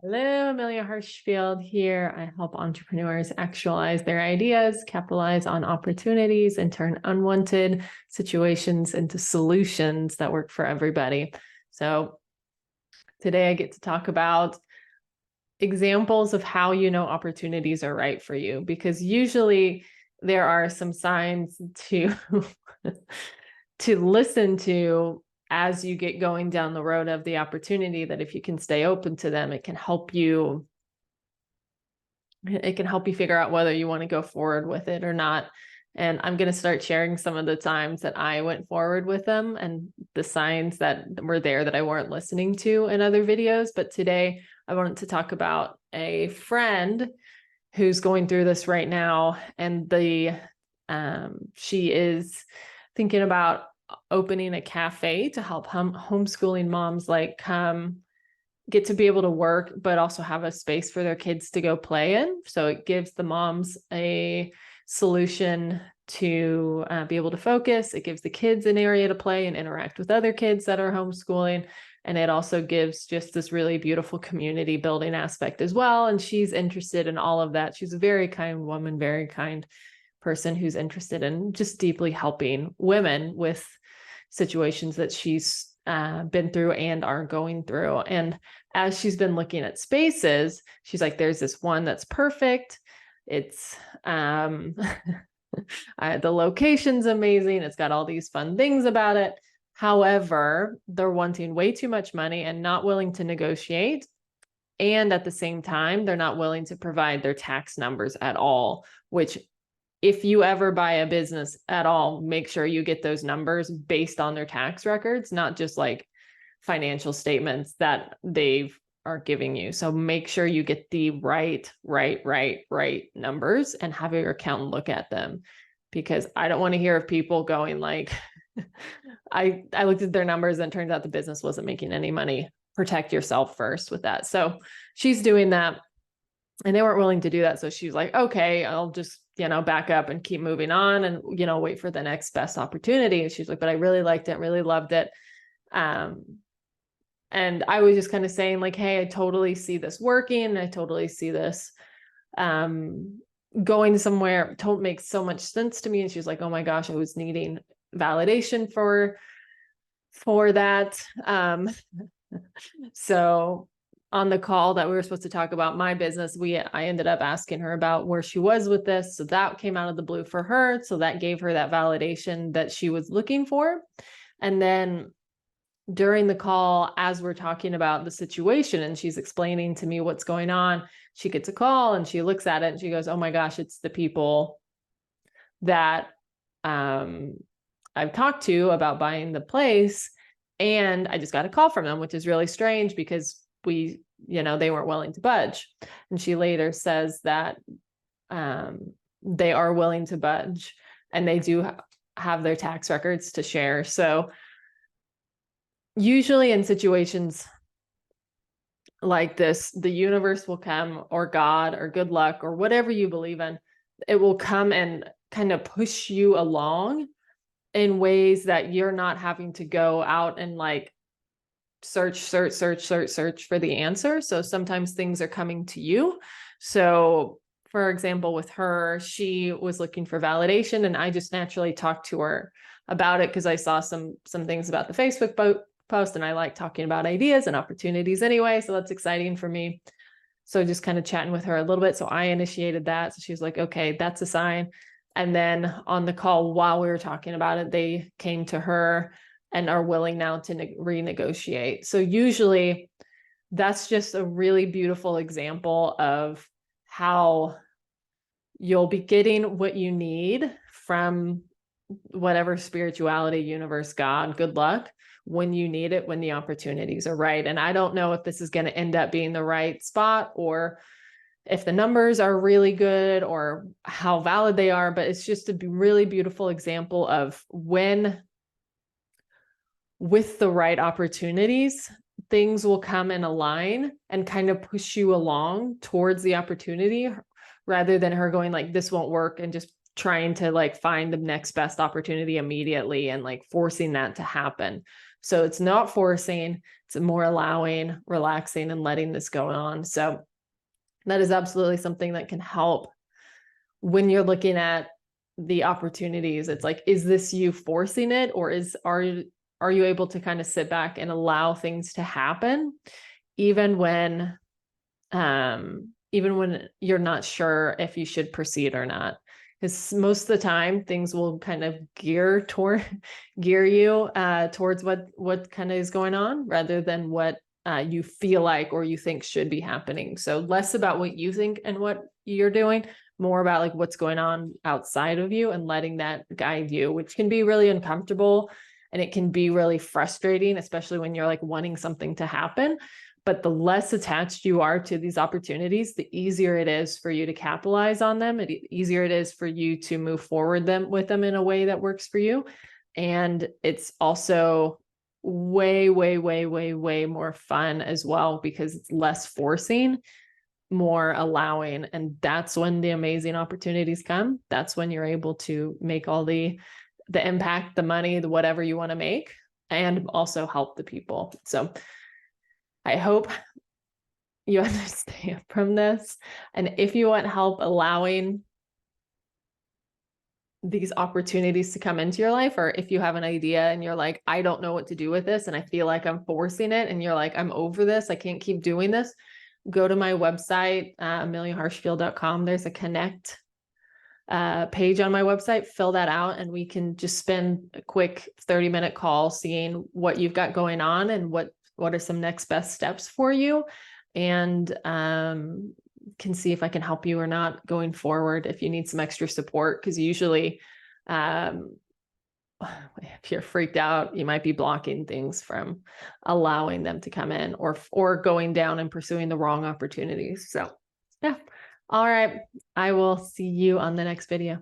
Hello, Amelia Hirschfield here. I help entrepreneurs actualize their ideas, capitalize on opportunities, and turn unwanted situations into solutions that work for everybody. So today I get to talk about examples of how you know opportunities are right for you, because usually there are some signs to to listen to as you get going down the road of the opportunity, that if you can stay open to them, it can help you figure out whether you want to go forward with it or not. And I'm going to start sharing some of the times that I went forward with them and the signs that were there that I weren't listening to in other videos. But today I wanted to talk about a friend who's going through this right now. And she is thinking about opening a cafe to help homeschooling moms get to be able to work, but also have a space for their kids to go play in. So it gives the moms a solution to be able to focus. It gives the kids an area to play and interact with other kids that are homeschooling. And it also gives just this really beautiful community building aspect as well. And she's interested in all of that. She's a very kind woman, very kind person who's interested in just deeply helping women with situations that she's been through and are going through. And as she's been looking at spaces, she's like, there's this one that's perfect. It's the location's amazing. It's got all these fun things about it. However, they're wanting way too much money and not willing to negotiate. And at the same time, they're not willing to provide their tax numbers at all, which if you ever buy a business at all, make sure you get those numbers based on their tax records, not just like financial statements that they are giving you. So make sure you get the right numbers and have your accountant look at them, because I don't want to hear of people going like, I looked at their numbers and it turned out the business wasn't making any money. Protect yourself first with that. So she's doing that. And they weren't willing to do that. So she was like, okay, I'll just, back up and keep moving on and, wait for the next best opportunity. And she's like, but I really liked it, really loved it. And I was just kind of saying like, hey, I totally see this working. I totally see this going somewhere. Makes so much sense to me. And she was like, oh my gosh, I was needing validation for that. So on the call that we were supposed to talk about my business, I ended up asking her about where she was with this. So that came out of the blue for her. So that gave her that validation that she was looking for. And then during the call, as we're talking about the situation and she's explaining to me what's going on, she gets a call and she looks at it and she goes, oh my gosh, it's the people that I've talked to about buying the place. And I just got a call from them, which is really strange because they weren't willing to budge. And she later says that they are willing to budge and they do have their tax records to share. So usually in situations like this, the universe will come, or God, or good luck, or whatever you believe in, it will come and kind of push you along in ways that you're not having to go out and like search for the answer. So sometimes things are coming to you. So for example, with her, she was looking for validation and I just naturally talked to her about it because I saw some things about the Facebook post and I like talking about ideas and opportunities anyway. So that's exciting for me. So just kind of chatting with her a little bit. So I initiated that. So she was like, okay, that's a sign. And then on the call, while we were talking about it, they came to her and are willing now to renegotiate. So usually that's just a really beautiful example of how you'll be getting what you need from whatever spirituality, universe, God, good luck, when you need it, when the opportunities are right. And I don't know if this is going to end up being the right spot or if the numbers are really good or how valid they are, but it's just a really beautiful example of when with the right opportunities, things will come and align and kind of push you along towards the opportunity rather than her going like, this won't work and just trying to like find the next best opportunity immediately and like forcing that to happen. So it's not forcing, it's more allowing, relaxing, and letting this go on. So that is absolutely something that can help when you're looking at the opportunities. It's like, is this you forcing it, or are you able to kind of sit back and allow things to happen, even when you're not sure if you should proceed or not? Because most of the time things will kind of gear you towards what kind of is going on, rather than what you feel like or you think should be happening. So less about what you think and what you're doing, more about like what's going on outside of you, and letting that guide you, which can be really uncomfortable and it can be really frustrating, especially when you're like wanting something to happen. But the less attached you are to these opportunities, the easier it is for you to capitalize on them. The easier it is for you to move forward with them in a way that works for you. And it's also way, way, way, way, way more fun as well, because it's less forcing, more allowing. And that's when the amazing opportunities come. That's when you're able to make all the impact, the money, the whatever you want to make, and also help the people. So I hope you understand from this. And if you want help allowing these opportunities to come into your life, or if you have an idea and you're like, I don't know what to do with this, and I feel like I'm forcing it, and you're like, I'm over this, I can't keep doing this, go to my website, ameliaharshfield.com. There's a connect page on my website, fill that out, and we can just spend a quick 30-minute call seeing what you've got going on and what are some next best steps for you, and can see if I can help you or not going forward, if you need some extra support. Because usually if you're freaked out, you might be blocking things from allowing them to come in, or going down and pursuing the wrong opportunities. So yeah. All right. I will see you on the next video.